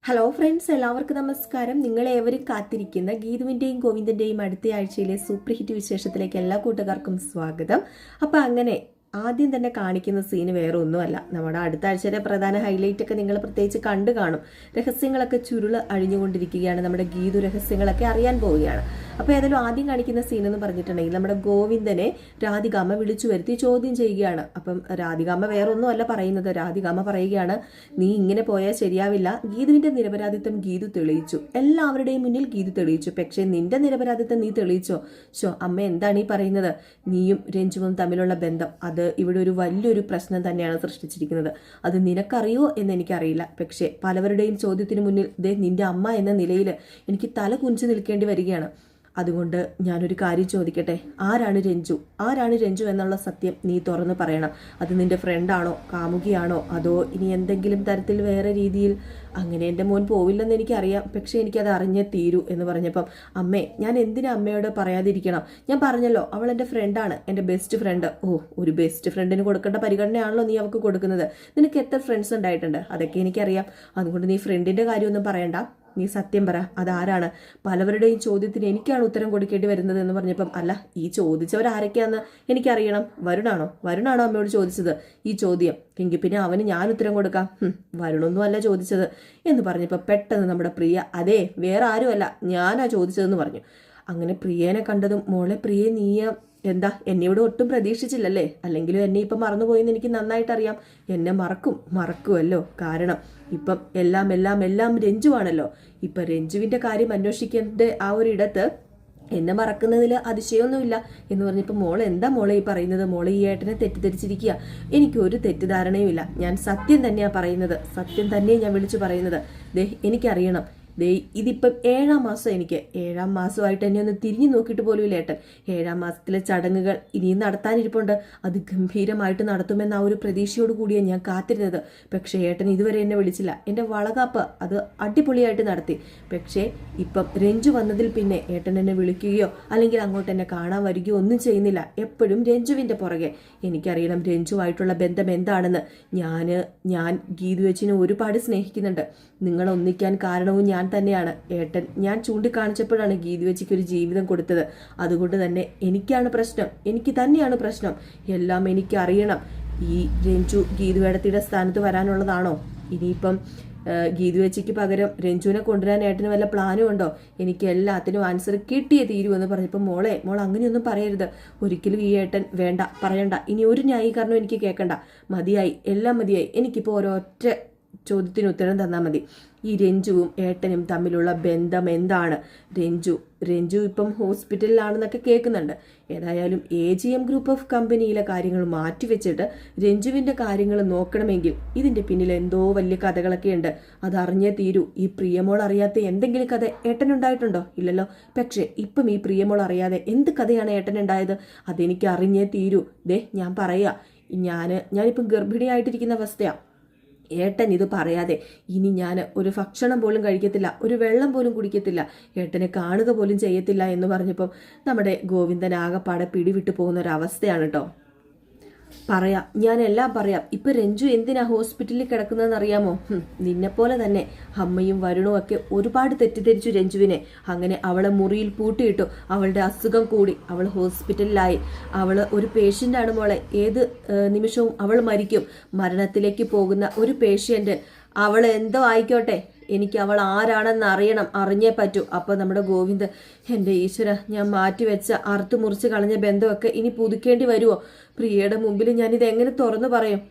Hello friends, എല്ലാവർക്കും നമസ്കാരം. നിങ്ങളേവരും കാത്തിരിക്കുന്ന ഗീതുവിൻ്റെയും ഗോവിന്ദൻ്റെയും അടുത്ത ആഴ്ചയിലെ സൂപ്പർ ഹിറ്റ് വിശേഷത്തിലേക്ക് എല്ലാ കൂട്ടുകാർക്കും സ്വാഗതം. അപ്പം അങ്ങനെ ആദ്യം തന്നെ കാണിക്കുന്ന സീന് വേറെ ഒന്നുമല്ല, നമ്മുടെ അടുത്ത ആഴ്ചയിലെ പ്രധാന ഹൈലൈറ്റ് ഒക്കെ നിങ്ങൾ പ്രത്യേകിച്ച് കണ്ടു കാണും. രഹസ്യങ്ങളൊക്കെ ചുരുള് അഴിഞ്ഞുകൊണ്ടിരിക്കുകയാണ്. നമ്മുടെ ഗീതു രഹസ്യങ്ങളൊക്കെ അറിയാൻ പോവുകയാണ്. അപ്പോൾ ഏതായാലും ആദ്യം കാണിക്കുന്ന സീൻ എന്ന് പറഞ്ഞിട്ടുണ്ടെങ്കിൽ നമ്മുടെ ഗോവിന്ദനെ രാധികാമ്മ വിളിച്ചു വരുത്തി ചോദ്യം ചെയ്യുകയാണ്. അപ്പം രാധികാമ്മ വേറെ ഒന്നുമല്ല പറയുന്നത്. രാധികാമ്മ പറയുകയാണ്, നീ ഇങ്ങനെ പോയാൽ ശരിയാവില്ല. ഗീതുവിന്റെ നിരപരാധിത്വം ഗീതു തെളിയിച്ചു, എല്ലാവരുടെയും മുന്നിൽ ഗീതു തെളിയിച്ചു. പക്ഷേ നിന്റെ നിരപരാധിത്വം നീ തെളിയിച്ചോ? അമ്മ എന്താണ് ഈ പറയുന്നത്? നീയും രഞ്ജുവും തമ്മിലുള്ള ബന്ധം അത് ഇവിടെ ഒരു വലിയൊരു പ്രശ്നം തന്നെയാണ് സൃഷ്ടിച്ചിരിക്കുന്നത്. അത് നിനക്കറിയോ എന്ന് എനിക്കറിയില്ല. പക്ഷേ പലവരുടെയും ചോദ്യത്തിന് മുന്നിൽ നിന്റെ അമ്മ എന്ന നിലയിൽ എനിക്ക് തല കുനിച്ച് നിൽക്കേണ്ടി വരികയാണ്. അതുകൊണ്ട് ഞാനൊരു കാര്യം ചോദിക്കട്ടെ, ആരാണ് രഞ്ജു എന്നുള്ള സത്യം നീ തുറന്ന് പറയണം. അത് നിന്റെ ഫ്രണ്ടാണോ, കാമുകിയാണോ, അതോ ഇനി എന്തെങ്കിലും തരത്തിൽ വേറെ രീതിയിൽ? അങ്ങനെ എൻ്റെ മോൻ പോവില്ലെന്ന് എനിക്കറിയാം, പക്ഷേ എനിക്കത് അറിഞ്ഞേ തീരൂ എന്ന് പറഞ്ഞപ്പം, അമ്മേ ഞാൻ എന്തിനാ അമ്മയോട് പറയാതിരിക്കണം? ഞാൻ പറഞ്ഞല്ലോ, അവൾ എൻ്റെ ഫ്രണ്ടാണ്, എൻ്റെ ബെസ്റ്റ് ഫ്രണ്ട്. ഒരു ബെസ്റ്റ് ഫ്രണ്ടിന് കൊടുക്കേണ്ട പരിഗണനയാണല്ലോ നീ അവൾക്ക് കൊടുക്കുന്നത്. നിനക്ക് എത്ര ഫ്രണ്ട്സ് ഉണ്ടായിട്ടുണ്ട്? അതൊക്കെ എനിക്കറിയാം. അതുകൊണ്ട് നീ ഫ്രണ്ടിൻ്റെ കാര്യമൊന്നും പറയണ്ട. നീ സത്യം പറ, അതാരാണ്? പലവരുടെയും ചോദ്യത്തിന് എനിക്കാണ് ഉത്തരം കൊടുക്കേണ്ടി വരുന്നത് എന്ന് പറഞ്ഞപ്പം, അല്ല ഈ ചോദിച്ചവരാരൊക്കെയാന്ന് എനിക്കറിയണം. വരുണാണോ അമ്മയോട് ചോദിച്ചത് ഈ ചോദ്യം? എങ്കിൽ പിന്നെ അവന് ഞാൻ ഉത്തരം കൊടുക്കാം. വരുണൊന്നും അല്ല ചോദിച്ചത് എന്ന് പറഞ്ഞപ്പോൾ പെട്ടെന്ന് നമ്മുടെ പ്രിയ, അതെ വേറെ ആരുമല്ല, ഞാനാ ചോദിച്ചതെന്ന് പറഞ്ഞു. അങ്ങനെ പ്രിയേനെ കണ്ടതും, മോളെ പ്രിയെ നീയ എന്താ എന്നെ ഇവിടെ ഒട്ടും പ്രതീക്ഷിച്ചില്ലല്ലേ? അല്ലെങ്കിലും എന്നെ ഇപ്പം മറന്നുപോയെന്ന് എനിക്ക് നന്നായിട്ടറിയാം. എന്നെ മറക്കുമല്ലോ. കാരണം ഇപ്പം എല്ലാം രഞ്ജുവാണല്ലോ. ഇപ്പം രഞ്ജുവിൻ്റെ കാര്യം അന്വേഷിക്കേണ്ട ആ ഒരു ഇടത്ത് എന്നെ മറക്കുന്നതിൽ അതിശയമൊന്നുമില്ല എന്ന് പറഞ്ഞപ്പോൾ, മോൾ എന്താ മോളെ ഈ പറയുന്നത്? മോളെ ഈ ഏട്ടനെ തെറ്റിദ്ധരിച്ചിരിക്കുക. എനിക്കൊരു തെറ്റിദ്ധാരണയുമില്ല. ഞാൻ സത്യം തന്നെയാണ് പറയുന്നത്. സത്യം തന്നെയാണ് ഞാൻ വിളിച്ചു പറയുന്നത്. എനിക്കറിയണം. ഇതിപ്പം 7ാം മാസം. എനിക്ക് 7ാം മാസമായിട്ട് എന്നെ ഒന്ന് തിരിഞ്ഞു നോക്കിയിട്ട് പോലും ഇല്ല ഏട്ടൻ. 7ാം മാസത്തിലെ ചടങ്ങുകൾ ഇനിയും നടത്താനിരിപ്പുണ്ട്. അത് ഗംഭീരമായിട്ട് നടത്തുമെന്ന ആ ഒരു പ്രതീക്ഷയോട് കൂടിയാണ് ഞാൻ കാത്തിരുന്നത്. പക്ഷേ ഏട്ടൻ ഇതുവരെ എന്നെ വിളിച്ചില്ല. എൻ്റെ വളകാപ്പ് അത് അടിപൊളിയായിട്ട് നടത്തി. പക്ഷേ ഇപ്പം രഞ്ജു വന്നതിൽ പിന്നെ ഏട്ടൻ എന്നെ വിളിക്കുകയോ അല്ലെങ്കിൽ അങ്ങോട്ട് എന്നെ കാണാൻ വരികയോ ഒന്നും ചെയ്യുന്നില്ല. എപ്പോഴും രഞ്ജുവിൻ്റെ പുറകെ. എനിക്കറിയണം രഞ്ജുവായിട്ടുള്ള ബന്ധം എന്താണെന്ന്. ഞാൻ ഗീതു ചേച്ചിനെ ഒരുപാട് സ്നേഹിക്കുന്നുണ്ട്. നിങ്ങളെ ഒന്നിക്കാൻ കാരണവും ഞാൻ തന്നെയാണ്. ഏട്ടൻ ഞാൻ ചൂണ്ടിക്കാണിച്ചപ്പോഴാണ് ഗീതു ചേച്ചിക്ക് ഒരു ജീവിതം കൊടുത്തത്. അതുകൊണ്ട് തന്നെ എനിക്ക് തന്നെയാണ് പ്രശ്നം. എല്ലാം എനിക്ക് അറിയണം. ഈ രഞ്ജു ഗീതു ഏടത്തിയുടെ സ്ഥാനത്ത് വരാനുള്ളതാണോ? ഇനിയിപ്പം ഗീതു ചേച്ചിക്ക് പകരം രഞ്ജുവിനെ കൊണ്ടുവരാൻ ഏട്ടന് വല്ല പ്ലാനും ഉണ്ടോ? എനിക്ക് എല്ലാത്തിനും ആൻസർ കിട്ടിയേ തീരൂ എന്ന് പറഞ്ഞപ്പോൾ, മോൾ അങ്ങനെയൊന്നും പറയരുത്. ഒരിക്കലും ഈ ഏട്ടൻ പറയണ്ട. ഇനി ഒരു ന്യായീകരണം എനിക്ക് കേൾക്കണ്ട. എല്ലാം മതിയായി. എനിക്കിപ്പോൾ ഒരൊറ്റ ചോദ്യത്തിന് ഉത്തരം തന്നാൽ മതി. ഈ രഞ്ജുവും ഏട്ടനും തമ്മിലുള്ള ബന്ധം എന്താണ്? രഞ്ജു ഇപ്പം ഹോസ്പിറ്റലിലാണെന്നൊക്കെ കേൾക്കുന്നുണ്ട്. ഏതായാലും AGM ഗ്രൂപ്പ് ഓഫ് കമ്പനിയിലെ കാര്യങ്ങൾ മാറ്റിവെച്ചിട്ട് രഞ്ജുവിൻ്റെ കാര്യങ്ങൾ നോക്കണമെങ്കിൽ ഇതിൻ്റെ പിന്നിൽ എന്തോ വലിയ കഥകളൊക്കെ ഉണ്ട്. അതറിഞ്ഞേ തീരൂ. ഈ പ്രിയമോൾ അറിയാത്ത എന്തെങ്കിലും കഥ ഏട്ടനുണ്ടായിട്ടുണ്ടോ? ഇല്ലല്ലോ. പക്ഷേ ഇപ്പം ഈ പ്രിയമോൾ അറിയാതെ എന്ത് കഥയാണ് ഏട്ടനുണ്ടായത്? അതെനിക്ക് അറിഞ്ഞേ തീരൂ. ഞാൻ പറയാ, ഞാനിപ്പം ഗർഭിണിയായിട്ടിരിക്കുന്ന അവസ്ഥയാണ്. ഏട്ടൻ ഇത് പറയാതെ ഇനി ഞാൻ ഒരു ഭക്ഷണം പോലും കഴിക്കത്തില്ല, ഒരു വെള്ളം പോലും കുടിക്കത്തില്ല, ഏട്ടനെ കാണുക പോലും ചെയ്യത്തില്ല എന്ന് പറഞ്ഞപ്പം നമ്മുടെ ഗോവിന്ദൻ ആകെപ്പാടെ പിടിവിട്ടു പോകുന്ന ഒരവസ്ഥയാണ് കേട്ടോ. ഞാനെല്ലാം പറയാം. ഇപ്പൊ രഞ്ജു എന്തിനാ ഹോസ്പിറ്റലിൽ കിടക്കുന്നതെന്ന് അറിയാമോ? നിന്നെപ്പോലെ തന്നെ അമ്മയും വരുണും ഒക്കെ ഒരുപാട് തെറ്റിദ്ധരിച്ചു രഞ്ജുവിനെ. അങ്ങനെ അവളെ മുറിയിൽ പൂട്ടിയിട്ടു. അവളുടെ അസുഖം കൂടി, അവൾ ഹോസ്പിറ്റലിലായി. അവള് ഒരു പേഷ്യൻ്റാണ് മോളെ. ഏത് നിമിഷവും അവൾ മരിക്കും. മരണത്തിലേക്ക് പോകുന്ന ഒരു പേഷ്യൻ്റ്. അവൾ എന്തോ ആയിക്കോട്ടെ, എനിക്ക് അവൾ ആരാണെന്ന് അറിയണം, അറിഞ്ഞേ പറ്റൂ. അപ്പോൾ നമ്മുടെ ഗോവിന്ദ്, എൻ്റെ ഈശ്വര, ഞാൻ മാറ്റിവെച്ച അറുത്തു മുറിച്ച് കളഞ്ഞ ബന്ധമൊക്കെ ഇനി പുതുക്കേണ്ടി വരുമോ? പ്രിയയുടെ മുമ്പിൽ ഞാനിത് എങ്ങനെ തുറന്നു പറയും?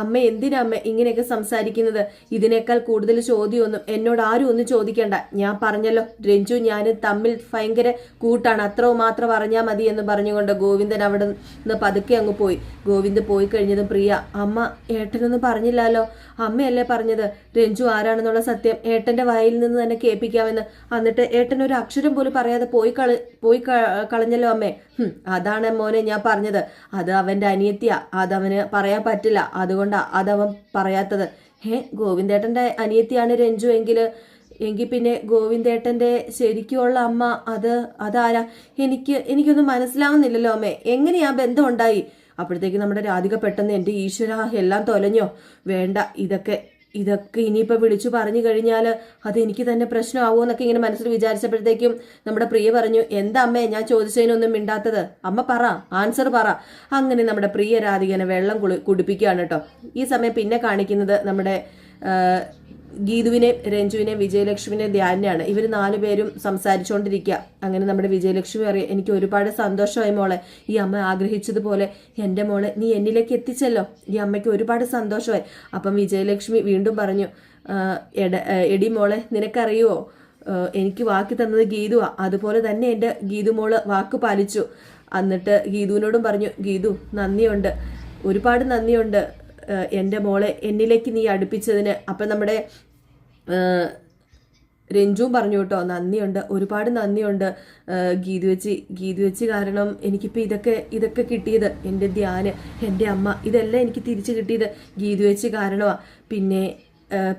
അമ്മ എന്തിനാ അമ്മ ഇങ്ങനെയൊക്കെ സംസാരിക്കുന്നത്? ഇതിനേക്കാൾ കൂടുതൽ ചോദ്യമൊന്നും എന്നോട് ആരും ഒന്നും ചോദിക്കേണ്ട. ഞാൻ പറഞ്ഞല്ലോ, രഞ്ജു ഞാൻ തമ്മിൽ ഭയങ്കര കൂട്ടാണ്, അത്രയും മാത്രം അറിഞ്ഞാൽ മതി എന്ന് പറഞ്ഞുകൊണ്ട് ഗോവിന്ദൻ അവിടെ നിന്ന് പതുക്കെ അങ്ങ് പോയി. ഗോവിന്ദ് പോയി കഴിഞ്ഞതും പ്രിയ, അമ്മ ഏട്ടനൊന്നും പറഞ്ഞില്ലല്ലോ. അമ്മയല്ലേ പറഞ്ഞത് രഞ്ജു ആരാണെന്നുള്ള സത്യം ഏട്ടന്റെ വായിൽ നിന്ന് തന്നെ കേൾപ്പിക്കാമെന്ന്. എന്നിട്ട് ഏട്ടൻ ഒരു അക്ഷരം പോലും പറയാതെ പോയി കളഞ്ഞല്ലോ അമ്മേ. അതാണ് മോനെ ഞാൻ പറഞ്ഞത്. അത് അവന്റെ അനിയത്തിയാ, അതവന് പറയാൻ പറ്റില്ല. അതുകൊണ്ടാ അതവൻ പറയാത്തത്. ഗോവിന്ദേട്ടന്റെ അനിയത്തിയാണ് രഞ്ജു എങ്കിൽ പിന്നെ ഗോവിന്ദേട്ടന്റെ ശരിക്കുള്ള അമ്മ അതാരാ? എനിക്കൊന്നും മനസ്സിലാവുന്നില്ലല്ലോ അമ്മേ. എങ്ങനെയാ ബന്ധം ഉണ്ടായി? അപ്പോഴത്തേക്ക് നമ്മുടെ രാധിക പെട്ടെന്ന്, എൻ്റെ ഈശ്വര എല്ലാം തൊലഞ്ഞോ? വേണ്ട, ഇതൊക്കെ ഇതൊക്കെ ഇനിയിപ്പോൾ വിളിച്ചു പറഞ്ഞു കഴിഞ്ഞാൽ അത് എനിക്ക് തന്നെ പ്രശ്നമാവുമോ എന്നൊക്കെ ഇങ്ങനെ മനസ്സിൽ വിചാരിച്ചപ്പോഴത്തേക്കും നമ്മുടെ പ്രിയ പറഞ്ഞു, എന്താ അമ്മേ ഞാൻ ചോദിച്ചതിനൊന്നും മിണ്ടാത്തത്, അമ്മ പറ, ആൻസർ പറ. അങ്ങനെ നമ്മുടെ പ്രിയ രാധികനെ വെള്ളം കുടിപ്പിക്കുകയാണ് കേട്ടോ. ഈ സമയം പിന്നെ കാണിക്കുന്നത് നമ്മുടെ ഗീതുവിനെ, രഞ്ജുവിനെ, വിജയലക്ഷ്മിനെ, ധ്യാനാണ്. ഇവർ 4 പേരും സംസാരിച്ചുകൊണ്ടിരിക്കുക. അങ്ങനെ നമ്മുടെ വിജയലക്ഷ്മി അറിയാം, എനിക്ക് ഒരുപാട് സന്തോഷമായി മോളെ, ഈ അമ്മ ആഗ്രഹിച്ചതുപോലെ എൻ്റെ മോളെ നീ എന്നിലേക്ക് എത്തിച്ചല്ലോ, ഈ അമ്മയ്ക്ക് ഒരുപാട് സന്തോഷമായി. അപ്പം വിജയലക്ഷ്മി വീണ്ടും പറഞ്ഞു, എടി മോളെ നിനക്കറിയുമോ, എനിക്ക് വാക്ക് തന്നത് ഗീതുവാ, അതുപോലെ തന്നെ എൻ്റെ ഗീതു മോള് വാക്ക് പാലിച്ചു. എന്നിട്ട് ഗീതുവിനോടും പറഞ്ഞു, ഗീതു നന്ദിയുണ്ട്, ഒരുപാട് നന്ദിയുണ്ട് എൻ്റെ മോളെ എന്നിലേക്ക് നീ അടുപ്പിച്ചതിന്. അപ്പം നമ്മുടെ രഞ്ജുവും പറഞ്ഞു കേട്ടോ, നന്ദിയുണ്ട്, ഒരുപാട് നന്ദിയുണ്ട് ഗീതു വെച്ച് കാരണം എനിക്കിപ്പോൾ ഇതൊക്കെ കിട്ടിയത്, എൻ്റെ ധ്യാന്, എൻ്റെ അമ്മ, ഇതെല്ലാം എനിക്ക് തിരിച്ചു കിട്ടിയത് ഗീതു വെച്ച് കാരണമാണ്.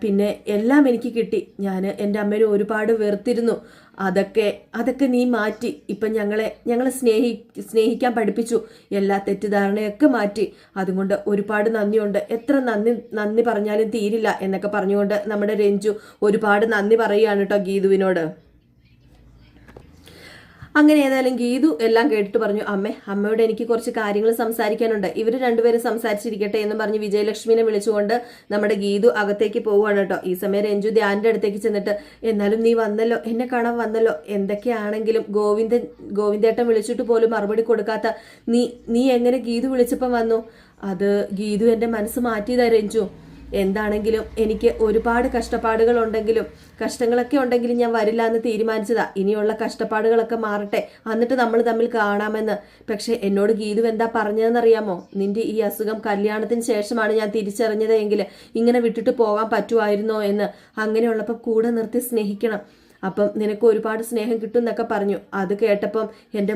പിന്നെ എല്ലാം എനിക്ക് കിട്ടി. ഞാൻ എൻ്റെ അമ്മേനെ ഒരുപാട് വെറുത്തിരുന്നു, അതൊക്കെ നീ മാറ്റി. ഇപ്പം ഞങ്ങളെ സ്നേഹിക്കാൻ പഠിപ്പിച്ചു, എല്ലാ തെറ്റിദ്ധാരണയൊക്കെ മാറ്റി. അതുകൊണ്ട് ഒരുപാട് നന്ദിയുണ്ട്, എത്ര നന്ദി പറഞ്ഞാലും തീരില്ല എന്നൊക്കെ പറഞ്ഞുകൊണ്ട് നമ്മുടെ രഞ്ജു ഒരുപാട് നന്ദി പറയുകയാണ് കേട്ടോ ഗീതുവിനോട്. അങ്ങനെ ഏതായാലും ഗീതു എല്ലാം കേട്ടിട്ട് പറഞ്ഞു, അമ്മയോട് എനിക്ക് കുറച്ച് കാര്യങ്ങൾ സംസാരിക്കാനുണ്ട്, ഇവർ രണ്ടുപേരും സംസാരിച്ചിരിക്കട്ടെ എന്ന് പറഞ്ഞ് വിജയലക്ഷ്മിനെ വിളിച്ചുകൊണ്ട് നമ്മുടെ ഗീതു അകത്തേക്ക് പോവുകയാണ് കേട്ടോ. ഈ സമയം രഞ്ജു ധ്യാനിന്റെ അടുത്തേക്ക് ചെന്നിട്ട്, എന്നാലും നീ വന്നല്ലോ, എന്നെ കാണാൻ വന്നല്ലോ, എന്തൊക്കെയാണെങ്കിലും ഗോവിന്ദേട്ടൻ വിളിച്ചിട്ട് പോലും മറുപടി കൊടുക്കാത്ത നീ എങ്ങനെ ഗീതു വിളിച്ചപ്പം വന്നു? അത് ഗീതു എൻ്റെ മനസ്സ് മാറ്റിയതാ രഞ്ജു. എന്താണെങ്കിലും എനിക്ക് ഒരുപാട് കഷ്ടങ്ങളൊക്കെ ഉണ്ടെങ്കിലും ഞാൻ വരില്ല എന്ന് തീരുമാനിച്ചതാ. ഇനിയുള്ള കഷ്ടപ്പാടുകളൊക്കെ മാറട്ടെ, എന്നിട്ട് നമ്മൾ തമ്മിൽ കാണാമെന്ന്. പക്ഷെ എന്നോട് ഗീതു എന്താ പറഞ്ഞതെന്നറിയാമോ? നിന്റെ ഈ അസുഖം കല്യാണത്തിന് ശേഷമാണ് ഞാൻ തിരിച്ചറിഞ്ഞത് എങ്കിൽ ഇങ്ങനെ വിട്ടിട്ട് പോകാൻ പറ്റുമായിരുന്നോ എന്ന്. അങ്ങനെയുള്ളപ്പോൾ കൂടെ നിർത്തി സ്നേഹിക്കണം, അപ്പം നിനക്ക് ഒരുപാട് സ്നേഹം കിട്ടും എന്നൊക്കെ പറഞ്ഞു. അത് കേട്ടപ്പം എൻ്റെ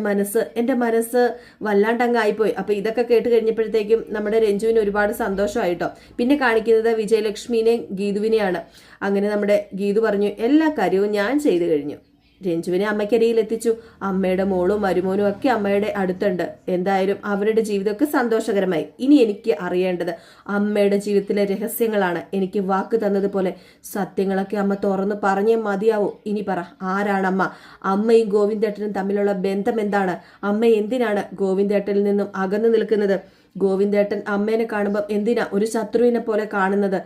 മനസ്സ് വല്ലാണ്ടങ്ങായിപ്പോയി. അപ്പം ഇതൊക്കെ കേട്ട് കഴിഞ്ഞപ്പോഴത്തേക്കും നമ്മുടെ രഞ്ജുവിന് ഒരുപാട് സന്തോഷമായിട്ടോ. പിന്നെ കാണിക്കുന്നത് വിജയലക്ഷ്മിനെയും ഗീതുവിനെയാണ്. അങ്ങനെ നമ്മുടെ ഗീതു പറഞ്ഞു, എല്ലാ കാര്യവും ഞാൻ ചെയ്തു കഴിഞ്ഞു, രഞ്ജുവിനെ അമ്മയ്ക്കരിയിൽ എത്തിച്ചു, അമ്മയുടെ മോളും മരുമോനും ഒക്കെ അമ്മയുടെ അടുത്തുണ്ട്. എന്തായാലും അവരുടെ ജീവിതമൊക്കെ സന്തോഷകരമായി. ഇനി എനിക്ക് അറിയേണ്ടത് അമ്മയുടെ ജീവിതത്തിലെ രഹസ്യങ്ങളാണ്. എനിക്ക് വാക്ക് തന്നതുപോലെ സത്യങ്ങളൊക്കെ അമ്മ തുറന്ന് പറഞ്ഞേ മതിയാവൂ. ഇനി പറ, ആരാണ് അമ്മ? അമ്മയും ഗോവിന്ദേട്ടനും തമ്മിലുള്ള ബന്ധം എന്താണ്? അമ്മ എന്തിനാണ് ഗോവിന്ദേട്ടനിൽ നിന്നും അകന്നു നിൽക്കുന്നത്? ഗോവിന്ദേട്ടൻ അമ്മേനെ കാണുമ്പം എന്തിനാ ഒരു ശത്രുവിനെ പോലെ കാണുന്നത്?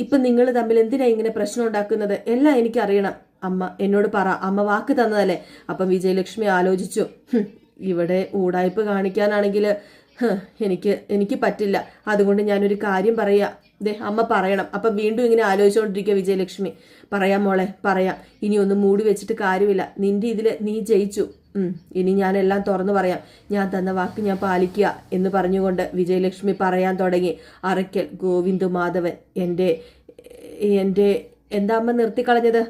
ഇപ്പം നിങ്ങൾ തമ്മിൽ എന്തിനാ ഇങ്ങനെ പ്രശ്നം ഉണ്ടാക്കുന്നത്? എല്ലാം എനിക്കറിയണം. അമ്മ എന്നോട് പറ, അമ്മ വാക്ക് തന്നതല്ലേ. അപ്പം വിജയലക്ഷ്മി ആലോചിച്ചു, ഇവിടെ ഊടായ്പ് കാണിക്കാനാണെങ്കിൽ എനിക്ക് പറ്റില്ല, അതുകൊണ്ട് ഞാനൊരു കാര്യം പറയാ, അമ്മ പറയണം. അപ്പം വീണ്ടും ഇങ്ങനെ ആലോചിച്ചുകൊണ്ടിരിക്കുക വിജയലക്ഷ്മി. പറയാം മോളെ, പറയാം, ഇനി ഒന്നും മൂടി വെച്ചിട്ട് കാര്യമില്ല, നിന്റെ ഇതിൽ നീ ജയിച്ചു, ഇനി ഞാനെല്ലാം തുറന്നു പറയാം, ഞാൻ തന്ന വാക്ക് ഞാൻ പാലിക്കുക എന്ന് പറഞ്ഞുകൊണ്ട് വിജയലക്ഷ്മി പറയാൻ തുടങ്ങി. അറയ്ക്കൽ ഗോവിന്ദ മാധവൻ എൻ്റെ എന്താ അമ്മ നിർത്തിക്കളഞ്ഞത്?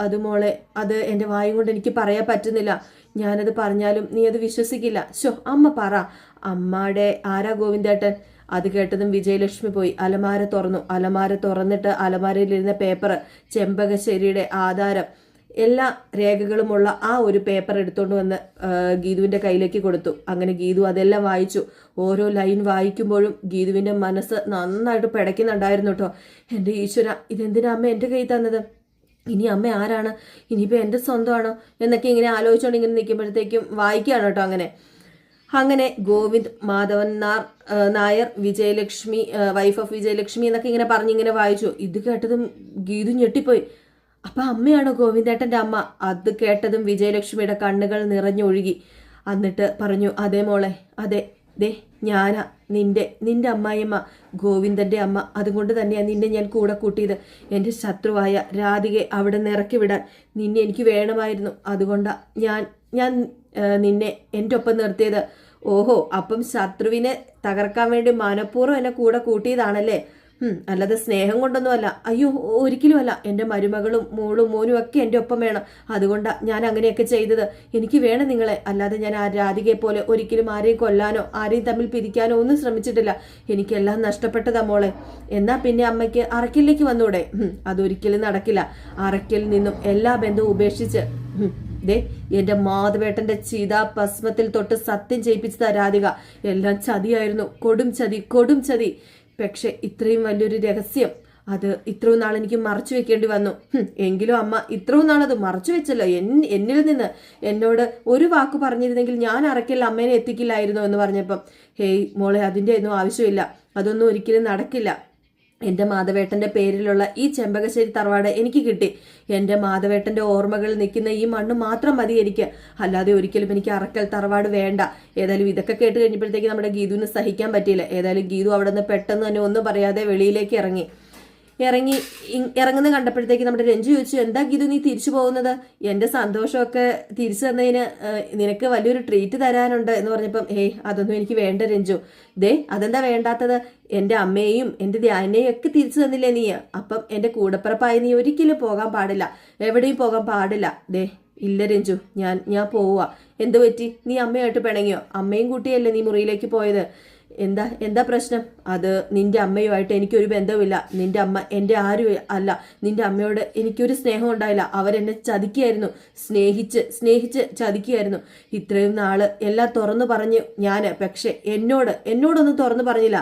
അത് മോളെ, അത് എൻ്റെ വായും കൊണ്ട് എനിക്ക് പറയാൻ പറ്റുന്നില്ല, ഞാനത് പറഞ്ഞാലും നീ അത് വിശ്വസിക്കില്ല. അമ്മ പറ, അമ്മയുടെ ആരാ ഗോവിന്ദേട്ടൻ? അത് കേട്ടതും വിജയലക്ഷ്മി പോയി അലമാര തുറന്നിട്ട് അലമാരയിലിരുന്ന പേപ്പർ, ചെമ്പകശ്ശേരിയുടെ ആധാരം, എല്ലാ രേഖകളുമുള്ള ആ ഒരു പേപ്പർ എടുത്തുകൊണ്ട് വന്ന് ഗീതുവിൻ്റെ കയ്യിലേക്ക് കൊടുത്തു. അങ്ങനെ ഗീതു അതെല്ലാം വായിച്ചു. ഓരോ ലൈൻ വായിക്കുമ്പോഴും ഗീതുവിൻ്റെ മനസ്സ് നന്നായിട്ട് പിടയ്ക്കുന്നുണ്ടായിരുന്നു കേട്ടോ. എൻ്റെ ഈശ്വര, ഇതെന്തിനാ അമ്മ എൻ്റെ കയ്യിൽ തന്നത്? ഇനി അമ്മ ആരാണ്? ഇനിയിപ്പോൾ എൻ്റെ സ്വന്തമാണോ എന്നൊക്കെ ഇങ്ങനെ ആലോചിച്ചുകൊണ്ട് ഇങ്ങനെ നിൽക്കുമ്പോഴത്തേക്കും വായിക്കുകയാണ് കേട്ടോ. അങ്ങനെ ഗോവിന്ദ് മാധവൻ നായർ വിജയലക്ഷ്മി, വൈഫ് ഓഫ് വിജയലക്ഷ്മി എന്നൊക്കെ ഇങ്ങനെ പറഞ്ഞിങ്ങനെ വായിച്ചു. ഇത് കേട്ടതും ഗീതു ഞെട്ടിപ്പോയി. അപ്പം അമ്മയാണോ ഗോവിന്ദേട്ടൻ്റെ അമ്മ? അത് കേട്ടതും വിജയലക്ഷ്മിയുടെ കണ്ണുകൾ നിറഞ്ഞൊഴുകി. എന്നിട്ട് പറഞ്ഞു, അതെ മോളെ, അതെ, ഞാനാ നിന്റെ അമ്മായിയമ്മ, ഗോവിന്ദന്റെ അമ്മ. അതുകൊണ്ട് തന്നെയാണ് നിന്നെ ഞാൻ കൂടെ കൂട്ടിയത്. എൻ്റെ ശത്രുവായ രാധികയെ അവിടെ നിന്ന് ഇറക്കി വിടാൻ നിന്നെ എനിക്ക് വേണമായിരുന്നു. അതുകൊണ്ടാണ് ഞാൻ നിന്നെ എൻ്റെ ഒപ്പം നിർത്തിയത്. ഓഹോ, അപ്പം ശത്രുവിനെ തകർക്കാൻ വേണ്ടി മനഃപൂർവ്വം എന്നെ കൂടെ കൂട്ടിയതാണല്ലേ? അല്ലാതെ സ്നേഹം കൊണ്ടൊന്നുമല്ല. അയ്യോ, ഒരിക്കലും അല്ല. എൻ്റെ മരുമകളും മോനും ഒക്കെ എൻ്റെ ഒപ്പം വേണം. അതുകൊണ്ടാണ് ഞാൻ അങ്ങനെയൊക്കെ ചെയ്തത്. എനിക്ക് വേണം നിങ്ങളെ. അല്ലാതെ ഞാൻ ആ രാധികയെ പോലെ ഒരിക്കലും ആരെയും കൊല്ലാനോ ആരെയും തമ്മിൽ പിരിക്കാനോ ഒന്നും ശ്രമിച്ചിട്ടില്ല. എനിക്കെല്ലാം നഷ്ടപ്പെട്ടതാ മോളെ. എന്നാ പിന്നെ അമ്മയ്ക്ക് അറയ്ക്കലിലേക്ക് വന്നൂടെ? അതൊരിക്കലും നടക്കില്ല. അറയ്ക്കലിൽ നിന്നും എല്ലാ ബന്ധവും ഉപേക്ഷിച്ച് എന്റെ മാധവേട്ടന്റെ ചിതാഭസ്മത്തിൽ തൊട്ട് സത്യം ചെയ്യിപ്പിച്ചതാ രാധിക. എല്ലാം ചതിയായിരുന്നു, കൊടും ചതി. പക്ഷെ ഇത്രയും വലിയൊരു രഹസ്യം അത് ഇത്രയും നാൾ എനിക്ക് മറച്ചു വെക്കേണ്ടി വന്നു. എങ്കിലും അമ്മ ഇത്രയും നാളത് മറച്ചു വെച്ചല്ലോ. എന്നിൽ നിന്ന് എന്നോട് ഒരു വാക്ക് പറഞ്ഞിരുന്നെങ്കിൽ ഞാൻ അറക്കില്ല, അമ്മേനെ എത്തിക്കില്ലായിരുന്നു എന്ന് പറഞ്ഞപ്പം, ഹേയ് മോളെ, അതിൻ്റെ ഒന്നും ആവശ്യമില്ല, അതൊന്നും ഒരിക്കലും നടക്കില്ല. എൻ്റെ മാധവേട്ടൻ്റെ പേരിലുള്ള ഈ ചെമ്പകശ്ശേരി തറവാട് എനിക്ക് കിട്ടി. എൻ്റെ മാധവേട്ടൻ്റെ ഓർമ്മകൾ നിൽക്കുന്ന ഈ മണ്ണ് മാത്രം മതി എനിക്ക്. അല്ലാതെ ഒരിക്കലും എനിക്ക് അറക്കൽ തറവാട് വേണ്ട. ഏതായാലും ഇതൊക്കെ കേട്ട് കഴിഞ്ഞപ്പോഴത്തേക്ക് നമ്മുടെ ഗീതുവിന് സഹിക്കാൻ പറ്റിയില്ല. ഏതായാലും ഗീതു അവിടെ നിന്ന് പെട്ടെന്ന് തന്നെ ഒന്നും പറയാതെ വെളിയിലേക്ക് ഇറങ്ങുന്ന കണ്ടപ്പോഴത്തേക്ക് നമ്മുടെ രഞ്ജു ചോദിച്ചു, എന്താ ഗീതു നീ തിരിച്ചു പോകുന്നത്? എൻ്റെ സന്തോഷമൊക്കെ തിരിച്ചു തന്നതിന് നിനക്ക് വലിയൊരു ട്രീറ്റ് തരാനുണ്ട് എന്ന് പറഞ്ഞപ്പം, ഹേയ് അതൊന്നും എനിക്ക് വേണ്ട രഞ്ജു. അതെന്താ വേണ്ടാത്തത്? എൻ്റെ അമ്മയെയും എൻ്റെ ധ്യാനെയും ഒക്കെ തിരിച്ചു തന്നില്ലേ നീ? അപ്പം എൻ്റെ കൂടപ്പിറപ്പായി നീ ഒരിക്കലും പോകാൻ പാടില്ല, എവിടെയും പോകാൻ പാടില്ല. ഇല്ല രഞ്ജു, ഞാൻ പോവുക. എന്തു പറ്റി? നീ അമ്മയായിട്ട് പിണങ്ങിയോ? അമ്മയും കൂട്ടിയല്ലേ നീ മുറിയിലേക്ക് പോയത്? എന്താ പ്രശ്നം? അത് നിന്റെ അമ്മയുമായിട്ട് എനിക്കൊരു ബന്ധവുമില്ല. നിന്റെ അമ്മ എൻ്റെ ആരും അല്ല. നിന്റെ അമ്മയോട് എനിക്കൊരു സ്നേഹം ഉണ്ടായില്ല. അവരെന്നെ ചതിക്കുകയായിരുന്നു, സ്നേഹിച്ച് ചതിക്കുകയായിരുന്നു. ഇത്രയും നാള് എല്ലാം തുറന്നു പറഞ്ഞു ഞാൻ. പക്ഷെ എന്നോടൊന്നും തുറന്നു പറഞ്ഞില്ല.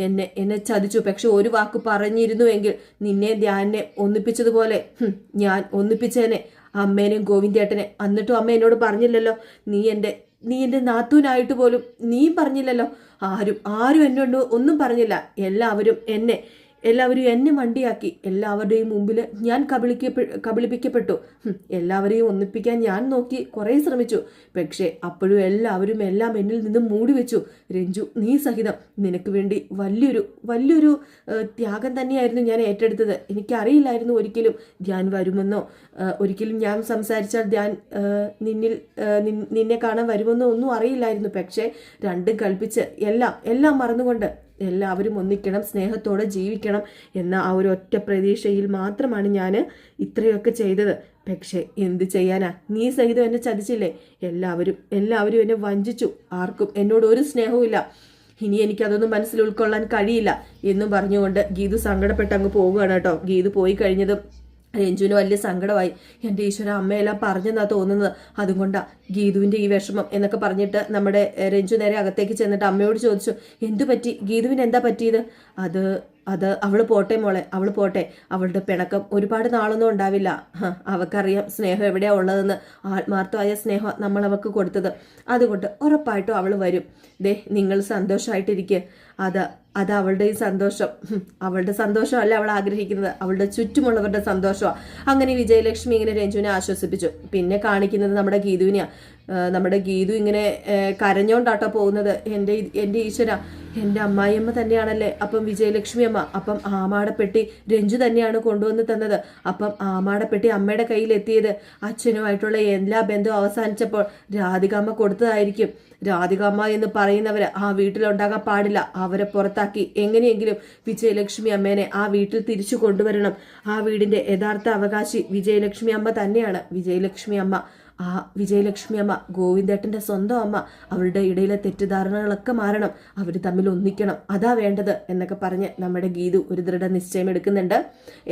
എന്നെ ചതിച്ചു. പക്ഷെ ഒരു വാക്ക് പറഞ്ഞിരുന്നുവെങ്കിൽ നിന്നെ ധ്യാനെ ഒന്നിപ്പിച്ചതുപോലെ ഞാൻ ഒന്നിപ്പിച്ചേനെ, അമ്മേനെയും ഗോവിന്ദേട്ടനെ. എന്നിട്ടും അമ്മ എന്നോട് പറഞ്ഞില്ലല്ലോ. നീ എൻ്റെ നാത്തൂനായിട്ട് പോലും നീ പറഞ്ഞില്ലല്ലോ. ആരും എന്നോട് ഒന്നും പറഞ്ഞില്ല. എല്ലാവരും എന്നെ മണ്ടിയാക്കി. എല്ലാവരുടെയും മുമ്പിൽ ഞാൻ കബളിപ്പിക്കപ്പെട്ടു. എല്ലാവരെയും ഒന്നിപ്പിക്കാൻ ഞാൻ നോക്കി, കുറേ ശ്രമിച്ചു. പക്ഷേ അപ്പോഴും എല്ലാവരും എല്ലാം എന്നിൽ നിന്നും മൂടി വെച്ചു. രഞ്ജു, നീ സഹിതം നിനക്ക് വേണ്ടി വലിയൊരു ത്യാഗം തന്നെയായിരുന്നു ഞാൻ ഏറ്റെടുത്തത്. എനിക്കറിയില്ലായിരുന്നു ഒരിക്കലും ധ്യാൻ വരുമെന്നോ, ഒരിക്കലും ഞാൻ സംസാരിച്ചാൽ ധ്യാൻ നിന്നെ കാണാൻ വരുമെന്നോ ഒന്നും അറിയില്ലായിരുന്നു. പക്ഷേ രണ്ടും കൽപ്പിച്ച് എല്ലാം മറന്നുകൊണ്ട് എല്ലാവരും ഒന്നിക്കണം, സ്നേഹത്തോടെ ജീവിക്കണം എന്ന ആ ഒരു ഒറ്റ പ്രതീക്ഷയിൽ മാത്രമാണ് ഞാൻ ഇത്രയൊക്കെ ചെയ്തത്. പക്ഷെ എന്ത് ചെയ്യാനാ? നീ സഹിതം എന്നെ ചതിച്ചില്ലേ? എല്ലാവരും എന്നെ വഞ്ചിച്ചു. ആർക്കും എന്നോട് ഒരു സ്നേഹവും ഇല്ല. ഇനി എനിക്കതൊന്നും മനസ്സിൽ ഉൾക്കൊള്ളാൻ കഴിയില്ല എന്നും പറഞ്ഞുകൊണ്ട് ഗീതു സങ്കടപ്പെട്ട് അങ്ങ് പോവുകയാണ് കേട്ടോ. ഗീതു പോയി കഴിഞ്ഞതും രഞ്ജുവിന് വലിയ സങ്കടമായി. എൻ്റെ ഈശ്വര, അമ്മയെല്ലാം പറഞ്ഞെന്നാ തോന്നുന്നത്, അതുകൊണ്ടാ ഗീതുവിൻ്റെ ഈ വിഷമം എന്നൊക്കെ പറഞ്ഞിട്ട് നമ്മുടെ രഞ്ജു നേരെ അകത്തേക്ക് ചെന്നിട്ട് അമ്മയോട് ചോദിച്ചു, എന്തു പറ്റി? ഗീതുവിന് എന്താ പറ്റിയത്? അത് അവൾ പോട്ടെ മോളെ, അവൾ പോട്ടെ. അവളുടെ പിണക്കം ഒരുപാട് നാളൊന്നും ഉണ്ടാവില്ല. അവൾക്കറിയാം സ്നേഹം എവിടെയാ ഉള്ളതെന്ന്. ആത്മാർത്ഥമായ സ്നേഹം നമ്മൾ അവൾക്ക് കൊടുത്തത്. അതുകൊണ്ട് ഉറപ്പായിട്ടും അവൾ വരും. നിങ്ങൾ സന്തോഷമായിട്ടിരിക്കുക. അത് അവളുടെ ഈ സന്തോഷം, അവളുടെ സന്തോഷമല്ല അവൾ ആഗ്രഹിക്കുന്നത്, അവളുടെ ചുറ്റുമുള്ളവരുടെ സന്തോഷമാണ്. അങ്ങനെ വിജയലക്ഷ്മി ഇങ്ങനെ രഞ്ജുവിനെ ആശ്വസിപ്പിച്ചു. പിന്നെ കാണിക്കുന്നത് നമ്മുടെ ഗീതുവിനെയാണ്. നമ്മുടെ ഗീതു ഇങ്ങനെ കരഞ്ഞോണ്ടാട്ടോ പോകുന്നത്. എൻ്റെ ഈശ്വര, എൻ്റെ അമ്മായിയമ്മ തന്നെയാണല്ലേ അപ്പം വിജയലക്ഷ്മി അമ്മ. അപ്പം ആമാടപ്പെട്ടി രഞ്ജു തന്നെയാണ് കൊണ്ടുവന്ന് തന്നത്. അപ്പം ആമാടപ്പെട്ടി അമ്മയുടെ കയ്യിലെത്തിയത് അച്ഛനുമായിട്ടുള്ള എല്ലാ ബന്ധവും അവസാനിച്ചപ്പോൾ രാധികാമ്മ കൊടുത്തതായിരിക്കും. രാധികാമ്മ എന്ന് പറയുന്നവർ ആ വീട്ടിലുണ്ടാകാൻ പാടില്ല. അവരെ പുറത്താക്കി എങ്ങനെയെങ്കിലും വിജയലക്ഷ്മി അമ്മേനെ ആ വീട്ടിൽ തിരിച്ചു കൊണ്ടുവരണം. ആ വീടിന്റെ യഥാർത്ഥ അവകാശി വിജയലക്ഷ്മി അമ്മ തന്നെയാണ്. വിജയലക്ഷ്മി അമ്മ ഗോവിന്ദേട്ടൻ്റെ സ്വന്തം അമ്മ. അവരുടെ ഇടയിലെ തെറ്റിദ്ധാരണകളൊക്കെ മാറണം. അവർ തമ്മിൽ ഒന്നിക്കണം. അതാ വേണ്ടത് എന്നൊക്കെ പറഞ്ഞ് നമ്മുടെ ഗീതു ഒരു ദൃഢനിശ്ചയം എടുക്കുന്നുണ്ട്.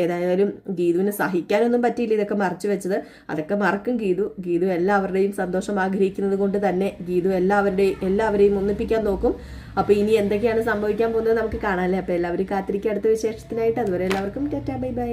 ഏതായാലും ഗീതുവിന് സഹിക്കാനൊന്നും പറ്റിയില്ല ഇതൊക്കെ മറച്ചു വെച്ചത്. അതൊക്കെ മറക്കും ഗീതു എല്ലാവരുടെയും സന്തോഷം ആഗ്രഹിക്കുന്നത് കൊണ്ട് തന്നെ ഗീതു എല്ലാവരെയും ഒന്നിപ്പിക്കാൻ നോക്കും. അപ്പോൾ ഇനി എന്തൊക്കെയാണ് സംഭവിക്കാൻ പോകുന്നത് നമുക്ക് കാണാമല്ലേ. അപ്പോൾ എല്ലാവരും കാത്തിരിക്കുക അടുത്ത വിശേഷത്തിനായിട്ട്. അതുവരെ എല്ലാവർക്കും ടാറ്റാ, ബൈ ബൈ.